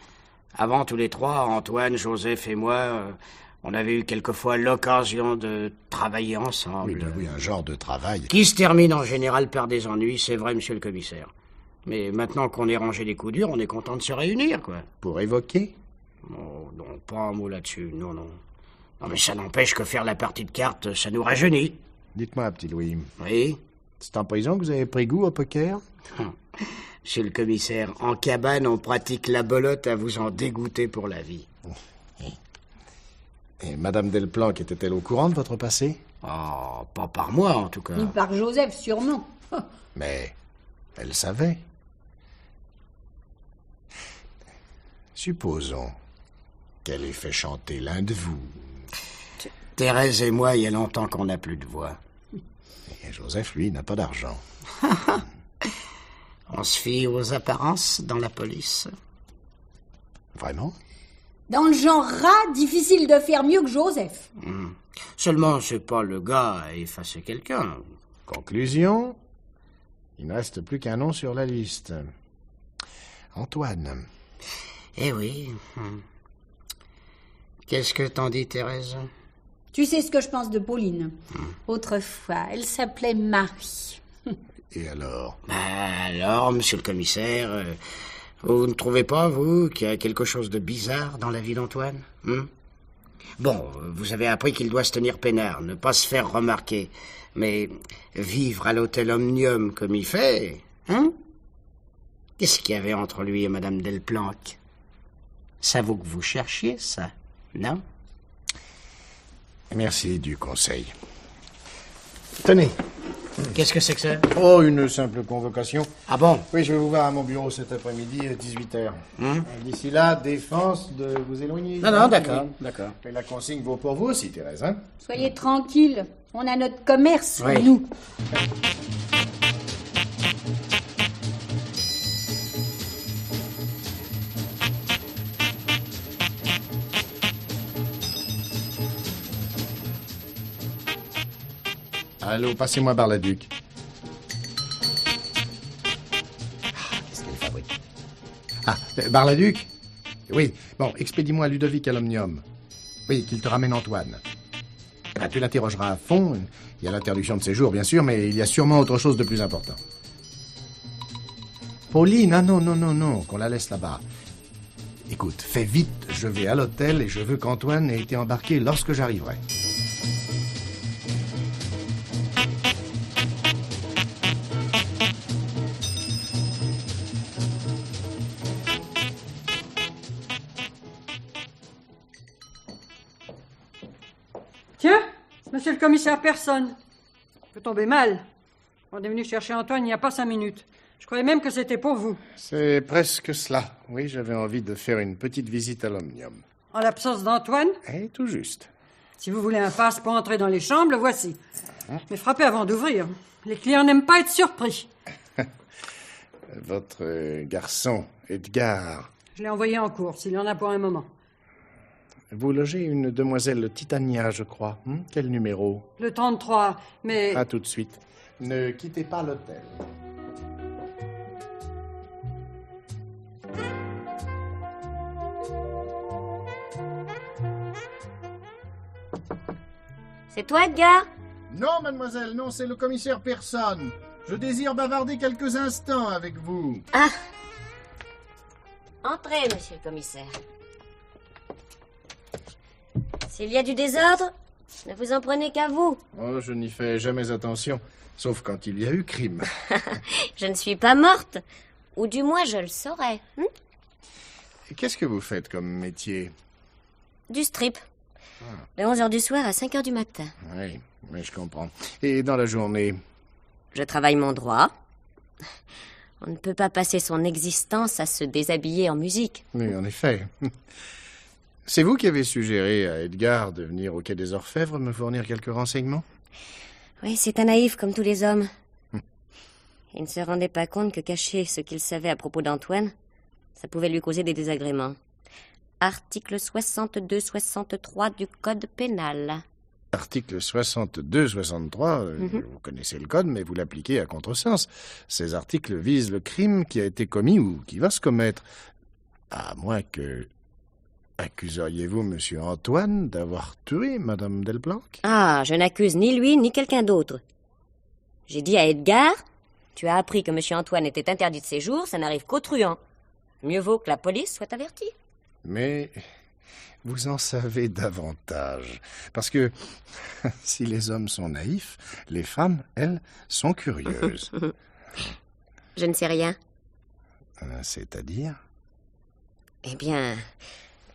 Avant, tous les trois, Antoine, Joseph et moi, on avait eu quelquefois l'occasion de travailler ensemble. Oui, un genre de travail. Qui se termine en général par des ennuis, c'est vrai, monsieur le commissaire. Mais maintenant qu'on est rangé les coups durs, on est content de se réunir, quoi. Pour évoquer? Oh, non, pas un mot là-dessus, non. Non, mais ça n'empêche que faire la partie de cartes, ça nous rajeunit. Dites-moi, petit Louis. Oui? C'est en prison que vous avez pris goût au poker? Monsieur le commissaire, en cabane, on pratique la belote à vous en dégoûter pour la vie. Et Madame Delplanque était-elle au courant de votre passé? Oh, pas par moi, en tout cas. Ni par Joseph, sûrement. Mais elle savait. Supposons qu'elle ait fait chanter l'un de vous. Thérèse et moi, il y a longtemps qu'on n'a plus de voix. Et Joseph, lui, n'a pas d'argent. On se fie aux apparences dans la police. Vraiment? Dans le genre rat, difficile de faire mieux que Joseph. Seulement, c'est pas le gars à effacer quelqu'un. Conclusion, il ne reste plus qu'un nom sur la liste. Antoine. Eh oui. Qu'est-ce que t'en dis, Thérèse? Tu sais ce que je pense de Pauline. Autrefois, elle s'appelait Marie. Et alors? Alors, monsieur le commissaire, vous ne trouvez pas, vous, qu'il y a quelque chose de bizarre dans la vie d'Antoine? Bon, vous avez appris qu'il doit se tenir peinard, ne pas se faire remarquer. Mais vivre à l'hôtel Omnium comme il fait, hein? Qu'est-ce qu'il y avait entre lui et Madame Delplanque? Ça vaut que vous cherchiez, ça, non? Merci du conseil. Tenez. Qu'est-ce que c'est que ça? Oh, une simple convocation. Ah bon? Oui, je vais vous voir à mon bureau cet après-midi à 18h. D'ici là, défense de vous éloigner. Non, d'accord. Et la consigne vaut pour vous aussi, Thérèse, hein? Soyez tranquille, on a notre commerce, oui. Nous. Allô, passez-moi Bar-le-Duc. Qu'est-ce qu'elle fabrique? Bar-le-Duc? Oui, bon, expédie-moi Ludovic à l'Omnium. Oui, qu'il te ramène Antoine. Ah, tu l'interrogeras à fond. Il y a l'interdiction de séjour, bien sûr, mais il y a sûrement autre chose de plus important. Pauline, ah non, qu'on la laisse là-bas. Écoute, fais vite, je vais à l'hôtel et je veux qu'Antoine ait été embarqué lorsque j'arriverai. Tiens, monsieur le commissaire, personne. Peut tomber mal. On est venu chercher Antoine il n'y a pas 5 minutes. Je croyais même que c'était pour vous. C'est presque cela. Oui, j'avais envie de faire une petite visite à l'Omnium. En l'absence d'Antoine, Et tout juste. si vous voulez un passe pour entrer dans les chambres, le voici. Mais frappez avant d'ouvrir. Les clients n'aiment pas être surpris. Votre garçon, Edgar. Je l'ai envoyé en course, il y en a pour un moment. Vous logez une demoiselle Titania, je crois. Quel numéro? Le 33, mais... À tout de suite. Ne quittez pas l'hôtel. C'est toi, Edgar? Non, mademoiselle, non, c'est le commissaire Personne. Je désire bavarder quelques instants avec vous. Ah! Entrez, monsieur le commissaire. S'il y a du désordre, ne vous en prenez qu'à vous. Oh, je n'y fais jamais attention, sauf quand il y a eu crime. Je ne suis pas morte. Ou du moins, je le saurais. Qu'est-ce que vous faites comme métier? Du strip. De 11h du soir à 5h du matin. Oui, mais je comprends. Et dans la journée? Je travaille mon droit. On ne peut pas passer son existence à se déshabiller en musique. Oui, en effet. C'est vous qui avez suggéré à Edgar de venir au Quai des Orfèvres me fournir quelques renseignements? Oui, c'est un naïf comme tous les hommes. Il ne se rendait pas compte que cacher ce qu'il savait à propos d'Antoine, ça pouvait lui causer des désagréments. Article 62-63 du Code pénal. Article 62-63, vous connaissez le code, mais vous l'appliquez à contresens. Ces articles visent le crime qui a été commis ou qui va se commettre. À moins que... Accuseriez-vous monsieur Antoine d'avoir tué madame Delplanque? Ah, je n'accuse ni lui ni quelqu'un d'autre. J'ai dit à Edgar, tu as appris que monsieur Antoine était interdit de séjour, ça n'arrive qu'aux truands. Mieux vaut que la police soit avertie. Mais vous en savez davantage. Parce que si les hommes sont naïfs, les femmes, elles, sont curieuses. Je ne sais rien. C'est-à-dire? Eh bien,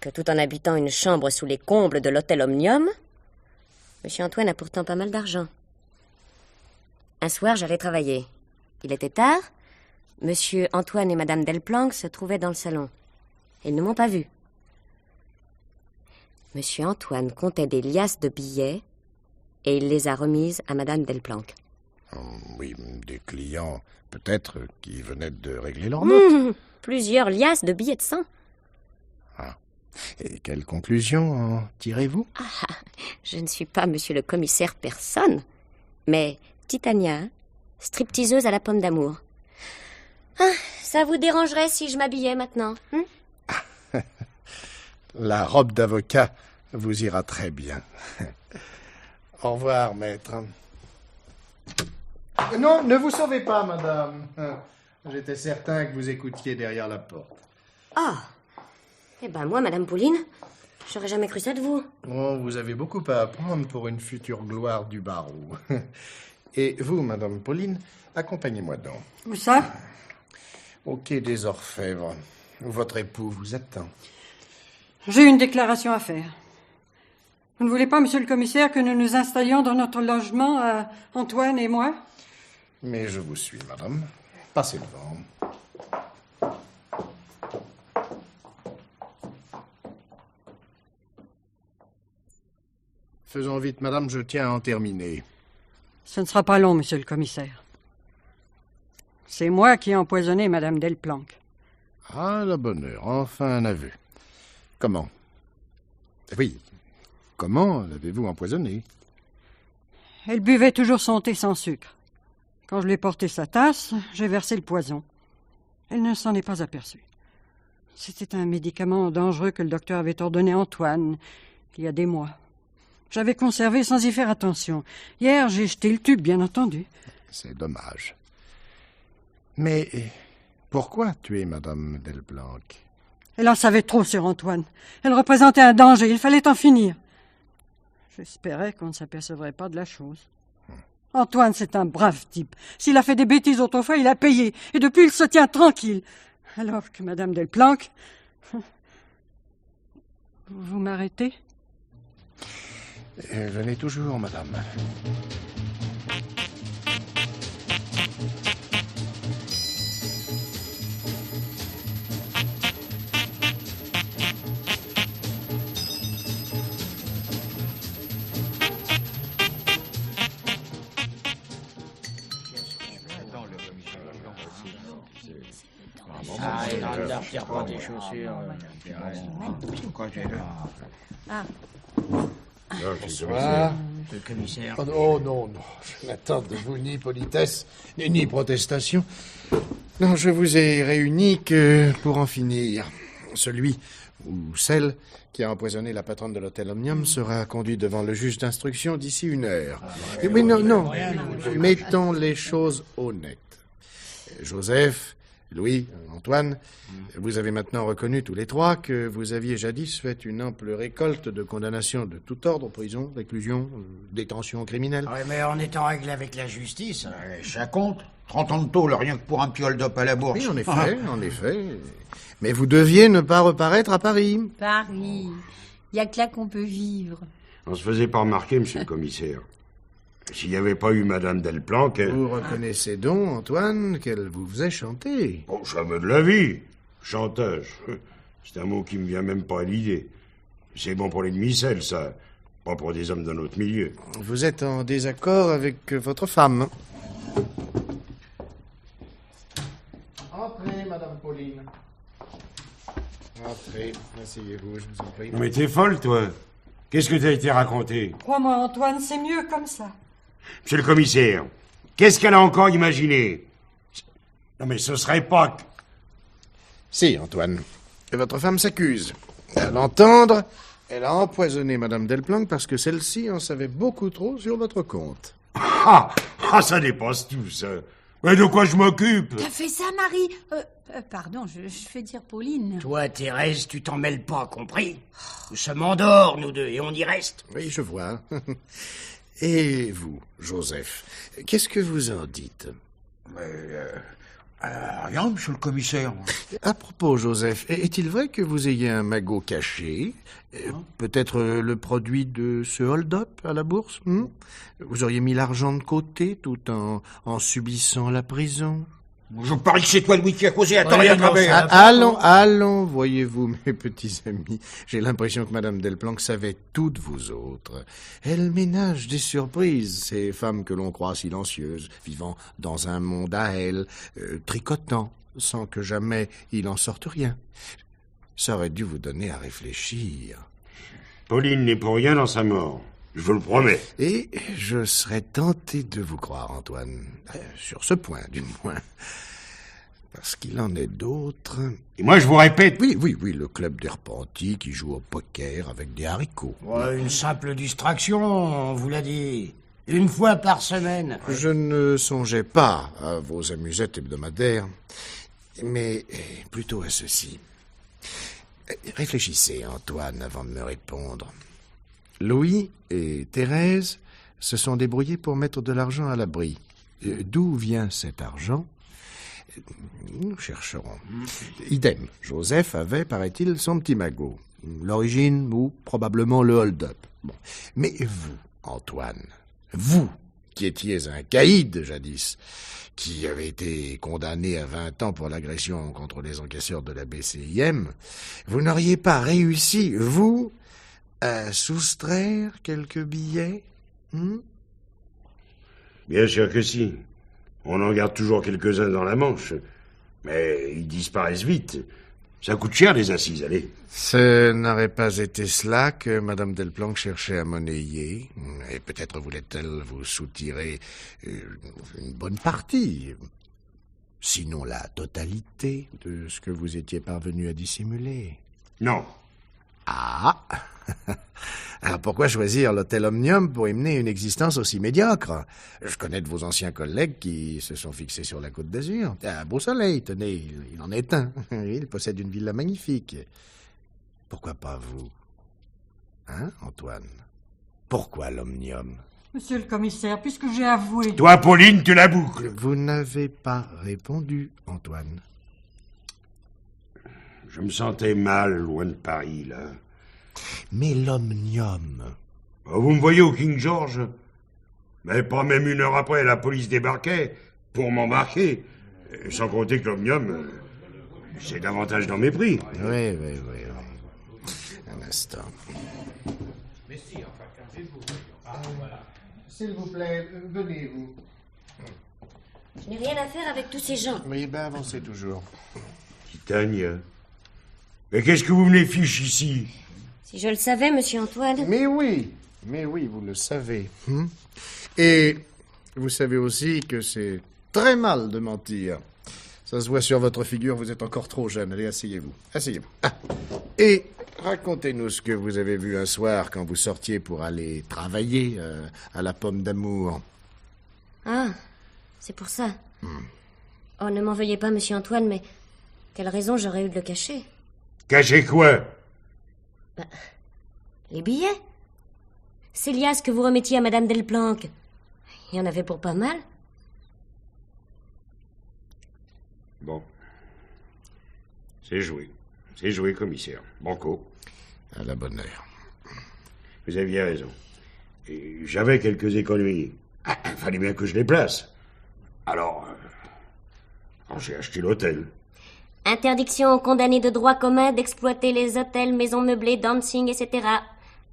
que tout en habitant une chambre sous les combles de l'hôtel Omnium, monsieur Antoine a pourtant pas mal d'argent. Un soir, j'allais travailler. Il était tard. Monsieur Antoine et madame Delplanque se trouvaient dans le salon. Ils ne m'ont pas vu. Monsieur Antoine comptait des liasses de billets et il les a remises à madame Delplanque. Oui, des clients, peut-être, qui venaient de régler leur note. Plusieurs liasses de billets de 100. Ah. Et quelle conclusion en tirez-vous? Je ne suis pas monsieur le commissaire Personne, mais Titania, stripteaseuse à la pomme d'amour. Ça vous dérangerait si je m'habillais maintenant? La robe d'avocat vous ira très bien. Au revoir, maître. Non, ne vous sauvez pas, madame. J'étais certain que vous écoutiez derrière la porte. Ah! Eh ben moi, madame Pauline, j'aurais jamais cru ça de vous. Oh, vous avez beaucoup à apprendre pour une future gloire du barreau. Et vous, madame Pauline, accompagnez-moi donc. Où ça? Au Quai des Orfèvres. Votre époux vous attend. J'ai une déclaration à faire. Vous ne voulez pas, monsieur le commissaire, que nous nous installions dans notre logement, Antoine et moi? Mais je vous suis, madame. Passez devant. Faisons vite, madame, je tiens à en terminer. Ce ne sera pas long, monsieur le commissaire. C'est moi qui ai empoisonné madame Delplanque. Ah, la bonne heure, enfin un aveu. Comment? Oui, comment l'avez-vous empoisonné? Elle buvait toujours son thé sans sucre. Quand je lui ai porté sa tasse, j'ai versé le poison. Elle ne s'en est pas aperçue. C'était un médicament dangereux que le docteur avait ordonné à Antoine il y a des mois. J'avais conservé sans y faire attention. Hier, j'ai jeté le tube, bien entendu. C'est dommage. Mais pourquoi tuer Madame Delplanque? Elle en savait trop sur Antoine. Elle représentait un danger, il fallait en finir. J'espérais qu'on ne s'apercevrait pas de la chose. Antoine, c'est un brave type. S'il a fait des bêtises autrefois, il a payé. Et depuis, il se tient tranquille. Alors que Madame Delplanque... Vous m'arrêtez? Venez toujours, madame. Ah, il ne retire pas tes chaussures. Bonsoir. Le commissaire. Oh non, non, je n'attends de vous ni politesse, ni protestation. Non, je vous ai réunis que pour en finir. Celui ou celle qui a empoisonné la patronne de l'hôtel Omnium sera conduit devant le juge d'instruction d'ici 1 heure. Mais non, mettons les choses honnêtes. Joseph, Louis, Antoine, vous avez maintenant reconnu tous les 3 que vous aviez jadis fait une ample récolte de condamnations de tout ordre, prison, réclusion, détention criminelle. Oui, mais on est en règle avec la justice. Ça compte. 30 ans de tôle, rien que pour un petit hold-up à la bourse. Oui, en effet. Mais vous deviez ne pas reparaître à Paris. Paris. Il y a que là qu'on peut vivre. On se faisait pas remarquer, monsieur le commissaire. S'il n'y avait pas eu Madame Delplanque... Vous reconnaissez donc, Antoine, qu'elle vous faisait chanter. Oh, jamais de la vie. Chantage. C'est un mot qui me vient même pas à l'idée. C'est bon pour les demi-sels, ça. Pas pour des hommes d'un autre milieu. Vous êtes en désaccord avec votre femme. Entrez, Madame Pauline. Entrez, asseyez-vous, je vous en prie. Non mais t'es folle, toi. Qu'est-ce que t'as été raconté? Crois-moi, Antoine, c'est mieux comme ça. Monsieur le commissaire, qu'est-ce qu'elle a encore imaginé? Non mais ce serait pas... Si, Antoine. Votre femme s'accuse. À l'entendre, elle a empoisonné Madame Delplanque parce que celle-ci en savait beaucoup trop sur votre compte. Ça dépasse tout, ça. Mais de quoi je m'occupe? T'as fait ça, Marie? Pardon, je fais dire Pauline. Toi, Thérèse, tu t'en mêles pas, compris? Nous sommes en dehors, nous deux, et on y reste. Oui, je vois. Et vous, Joseph, qu'est-ce que vous en dites? Rien, monsieur le commissaire. À propos, Joseph, est-il vrai que vous ayez un magot caché? Peut-être le produit de ce hold-up à la bourse? Vous auriez mis l'argent de côté tout en subissant la prison? Je parie que c'est toi, Louis, qui a causé à tort et à travers. Allons, voyez-vous, mes petits amis. J'ai l'impression que Madame Delplanque savait tout de vous autres. Elle ménage des surprises, ces femmes que l'on croit silencieuses, vivant dans un monde à elle, tricotant, sans que jamais il en sorte rien. Ça aurait dû vous donner à réfléchir. Pauline n'est pour rien dans sa mort. Je vous le promets. Et je serais tenté de vous croire, Antoine. Sur ce point, du moins. Parce qu'il en est d'autres. Et moi, je vous répète... Oui, le club des repentis qui joue au poker avec des haricots. Ouais, une simple distraction, on vous l'a dit. 1 fois par semaine. Je ne songeais pas à vos amusettes hebdomadaires, mais plutôt à ceci. Réfléchissez, Antoine, avant de me répondre. Louis et Thérèse se sont débrouillés pour mettre de l'argent à l'abri. D'où vient cet argent? Nous chercherons. Idem, Joseph avait, paraît-il, son petit magot. L'origine, ou probablement le hold-up. Bon. Mais vous, Antoine, vous, qui étiez un caïd jadis, qui avait été condamné à 20 ans pour l'agression contre les encaisseurs de la BCIM, vous n'auriez pas réussi, vous, à soustraire quelques billets? Bien sûr que si. On en garde toujours quelques-uns dans la manche. Mais ils disparaissent vite. Ça coûte cher, les assises, allez. Ce n'aurait pas été cela que Madame Delplanque cherchait à monnayer. Et peut-être voulait-elle vous soutirer une bonne partie, sinon la totalité de ce que vous étiez parvenu à dissimuler. Non. Ah. Alors pourquoi choisir l'hôtel Omnium pour y mener une existence aussi médiocre? Je connais de vos anciens collègues qui se sont fixés sur la Côte d'Azur. Un beau soleil, tenez, il en est un. Il possède une villa magnifique. Pourquoi pas vous? Hein, Antoine? Pourquoi l'Omnium? Monsieur le commissaire, puisque j'ai avoué... Toi, Pauline, tu la boucles. Vous n'avez pas répondu, Antoine. Je me sentais mal, loin de Paris, là. Mais l'Omnium... Vous me voyez au King George? Mais pas même une heure après, la police débarquait pour m'embarquer. Sans compter que l'Omnium, c'est davantage dans mes prix. Oui. Un instant. S'il vous plaît, venez-vous. Je n'ai rien à faire avec tous ces gens. Oui, ben avancez toujours. Titania. Mais qu'est-ce que vous venez fiche ici? Si je le savais, monsieur Antoine... Mais oui, vous le savez. Et vous savez aussi que c'est très mal de mentir. Ça se voit sur votre figure, vous êtes encore trop jeune. Allez, asseyez-vous. Ah. Et racontez-nous ce que vous avez vu un soir quand vous sortiez pour aller travailler à la Pomme d'Amour. Ah, c'est pour ça. Oh, ne m'en veuillez pas, monsieur Antoine, mais quelle raison j'aurais eu de le cacher? Cacher quoi? Les billets. Ces liasses que vous remettiez à Madame Delplanque. Il y en avait pour pas mal. Bon. C'est joué, commissaire. Banco. À la bonne heure. Vous aviez raison. Et j'avais quelques économies. Fallait bien que je les place. Alors j'ai acheté l'hôtel. Interdiction aux condamnés de droit commun d'exploiter les hôtels, maisons meublées, dancing, etc.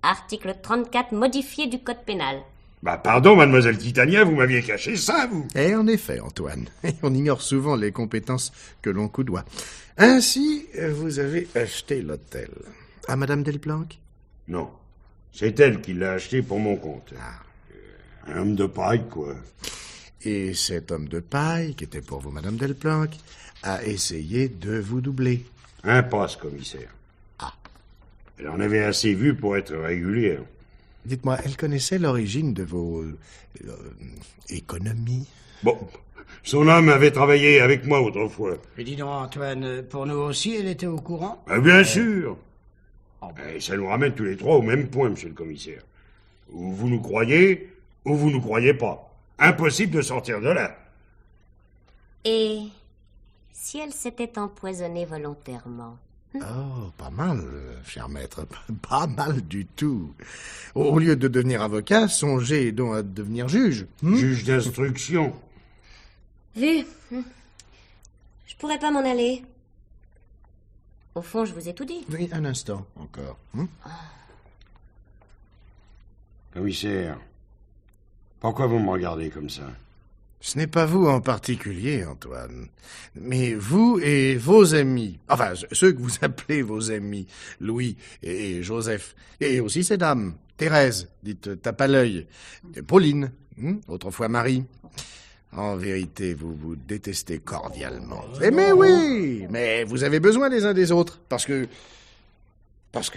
Article 34 modifié du code pénal. Pardon, mademoiselle Titania, vous m'aviez caché ça, vous. Et en effet, Antoine, on ignore souvent les compétences que l'on coudoie. Ainsi, vous avez acheté l'hôtel. À Madame Delplanque? Non. C'est elle qui l'a acheté pour mon compte. Un homme de paille, quoi. Et cet homme de paille, qui était pour vous, Madame Delplanque, a essayé de vous doubler. Impasse, commissaire. Elle en avait assez vu pour être régulière. Dites-moi, elle connaissait l'origine de vos économies? Bon, son homme avait travaillé avec moi autrefois. Mais dis donc, Antoine, pour nous aussi, elle était au courant? Bien sûr. Et ça nous ramène tous les trois au même point, monsieur le commissaire. Ou vous nous croyez, ou vous nous croyez pas. Impossible de sortir de là. Et si elle s'était empoisonnée volontairement? Oh, pas mal, cher maître. Pas mal du tout. Au lieu de devenir avocat, songez donc à devenir juge. Juge d'instruction. Vu. Je pourrais pas m'en aller. Au fond, je vous ai tout dit. Oui, un instant encore. Commissaire, pourquoi vous me regardez comme ça? Ce n'est pas vous en particulier, Antoine, mais vous et vos amis, enfin, ceux que vous appelez vos amis, Louis et Joseph, et aussi ces dames, Thérèse, dite tape à l'œil, Pauline, autrefois Marie. En vérité, vous vous détestez cordialement. Mais oui, mais vous avez besoin les uns des autres, parce que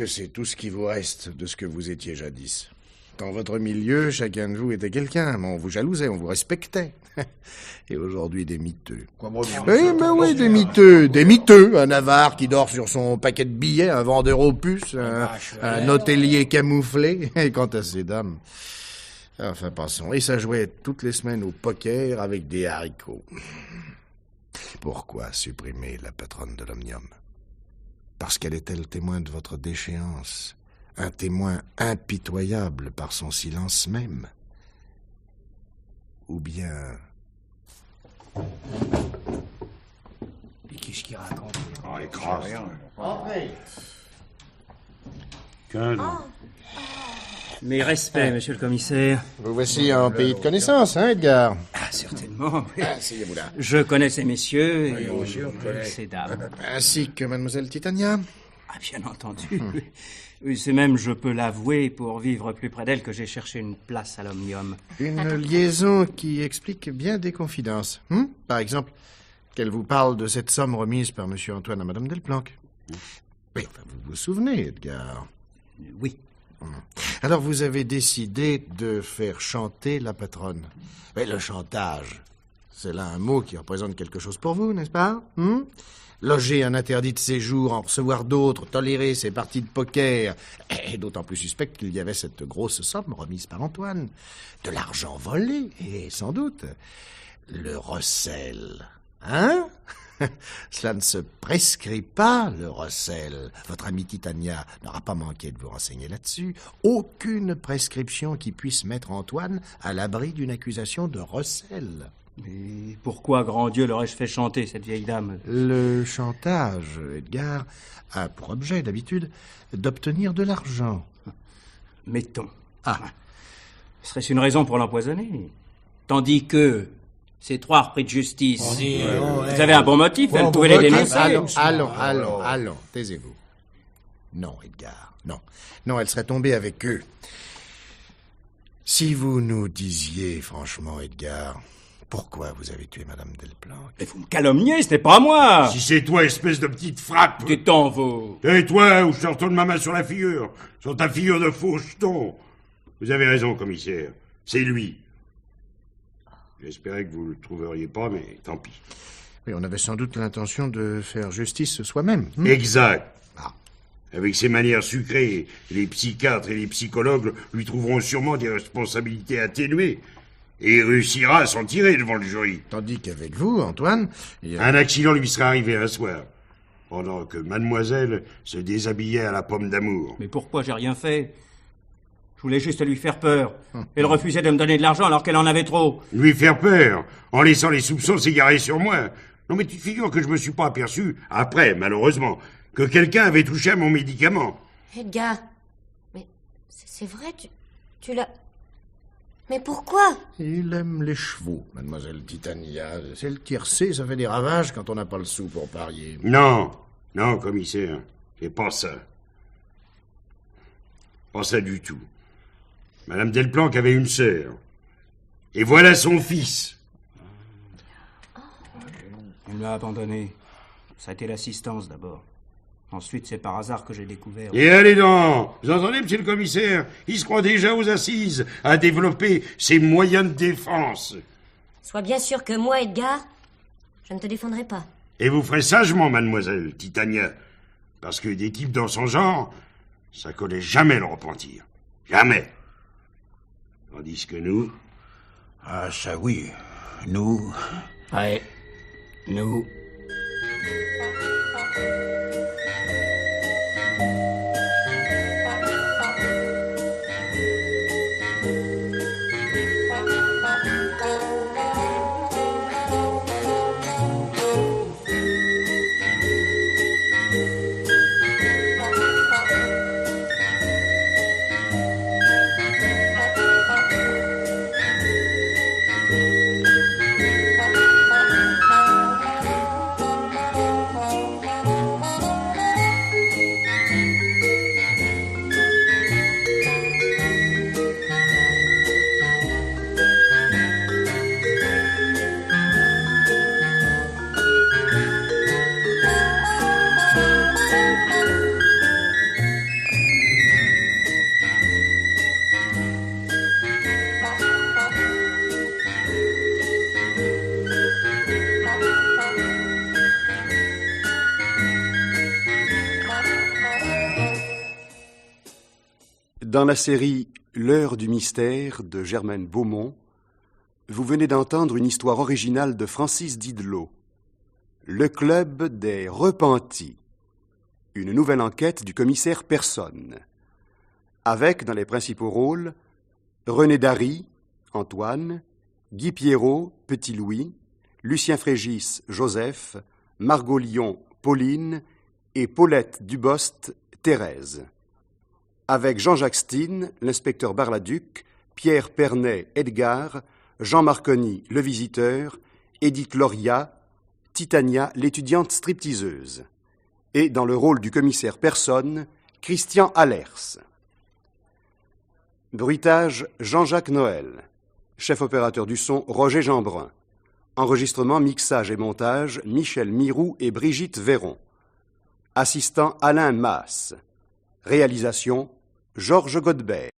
c'est tout ce qui vous reste de ce que vous étiez jadis. Dans votre milieu, chacun de vous était quelqu'un, mais on vous jalousait, on vous respectait. Et aujourd'hui, des miteux. Oui, des miteux. Un avare qui dort sur son paquet de billets, un vendeur aux puces, un hôtelier camouflé. Et quant à ces dames... Enfin, passons. Et ça jouait toutes les semaines au poker avec des haricots. Pourquoi supprimer la patronne de l'Omnium? Parce qu'elle était le témoin de votre déchéance. Un témoin impitoyable par son silence même. Ou bien... Et qu'est-ce qu'il raconte? Écrase. Entrez. Mes respects, monsieur le commissaire. Vous voici en pays de connaissance, hein, Edgar? Certainement. Asseyez-vous là. Je connais ces messieurs et ces dames. Ainsi que mademoiselle Titania? Bien entendu. Oui, c'est même, je peux l'avouer, pour vivre plus près d'elle que j'ai cherché une place à l'Omnium. Une liaison qui explique bien des confidences. Par exemple, qu'elle vous parle de cette somme remise par M. Antoine à Mme Delplanque. Mais enfin, vous vous souvenez, Edgar? Oui. Alors vous avez décidé de faire chanter la patronne. Mais le chantage, c'est là un mot qui représente quelque chose pour vous, n'est-ce pas? Loger un interdit de séjour, en recevoir d'autres, tolérer ses parties de poker, et d'autant plus suspect qu'il y avait cette grosse somme remise par Antoine. De l'argent volé, et sans doute le recel. Hein? Cela ne se prescrit pas, le recel. Votre amie Titania n'aura pas manqué de vous renseigner là-dessus. Aucune prescription qui puisse mettre Antoine à l'abri d'une accusation de recel. Mais pourquoi, grand Dieu, l'aurais-je fait chanter, cette vieille dame? Le chantage, Edgar, a pour objet, d'habitude, d'obtenir de l'argent. Mettons. Serait-ce une raison pour l'empoisonner? Tandis que ces 3 repris de justice, vous avez un bon motif, elle pouvait les dénoncer. Allons, taisez-vous. Non, Edgar, non. Non, elle serait tombée avec eux. Si vous nous disiez, franchement, Edgar, pourquoi vous avez tué Madame Delplanque? Mais vous me calomniez, ce n'est pas moi! Si c'est toi, espèce de petite frappe! Tais-t'en, vous! Et toi, ou je te retourne ma main sur la figure, sur ta figure de faux jeton. Vous avez raison, commissaire. C'est lui. J'espérais que vous le trouveriez pas, mais tant pis. Oui, on avait sans doute l'intention de faire justice soi-même. Exact. Avec ses manières sucrées, les psychiatres et les psychologues lui trouveront sûrement des responsabilités atténuées. Et il réussira à s'en tirer devant le jury. Tandis qu'avec vous, Antoine... Un accident lui serait arrivé un soir, pendant que mademoiselle se déshabillait à la pomme d'amour. Mais pourquoi j'ai rien fait? Je voulais juste lui faire peur. Elle refusait de me donner de l'argent alors qu'elle en avait trop. Lui faire peur, en laissant les soupçons s'égarer sur moi. Non mais tu te figures que je me suis pas aperçu, après, malheureusement, que quelqu'un avait touché à mon médicament. Edgar, mais c'est vrai, tu l'as... Mais pourquoi? Il aime les chevaux, mademoiselle Titania. C'est le tiercé, ça fait des ravages quand on n'a pas le sou pour parier. Non, commissaire, c'est pas ça. Pas ça du tout. Madame Delplanque avait une sœur. Et voilà son fils. Elle m'a abandonné. Ça a été l'assistance d'abord. Ensuite, c'est par hasard que j'ai découvert... Et allez donc! Vous entendez, monsieur le commissaire? Il se croit déjà aux assises, à développer ses moyens de défense. Sois bien sûr que moi, Edgar, je ne te défendrai pas. Et vous ferez sagement, mademoiselle Titania. Parce que des types dans son genre, ça connaît jamais le repentir. Jamais. Tandis que nous... Ah, ça oui. Nous... Ouais, nous... Dans la série L'heure du mystère de Germaine Beaumont, vous venez d'entendre une histoire originale de Francis Didelot, Le club des repentis, une nouvelle enquête du commissaire Personne, avec dans les principaux rôles René Dary, Antoine, Guy Pierrot, Petit Louis, Lucien Frégis, Joseph, Margot Lion, Pauline et Paulette Dubost, Thérèse. Avec Jean-Jacques Steen, l'inspecteur Barladuc, Pierre Pernet, Edgar, Jean Marconi, le visiteur, Édith Loria, Titania, l'étudiante stripteaseuse. Et dans le rôle du commissaire Personne, Christian Allers. Bruitage, Jean-Jacques Noël. Chef opérateur du son, Roger Jeanbrun. Enregistrement, mixage et montage, Michel Miroux et Brigitte Véron. Assistant Alain Masse. Réalisation Georges Godebert.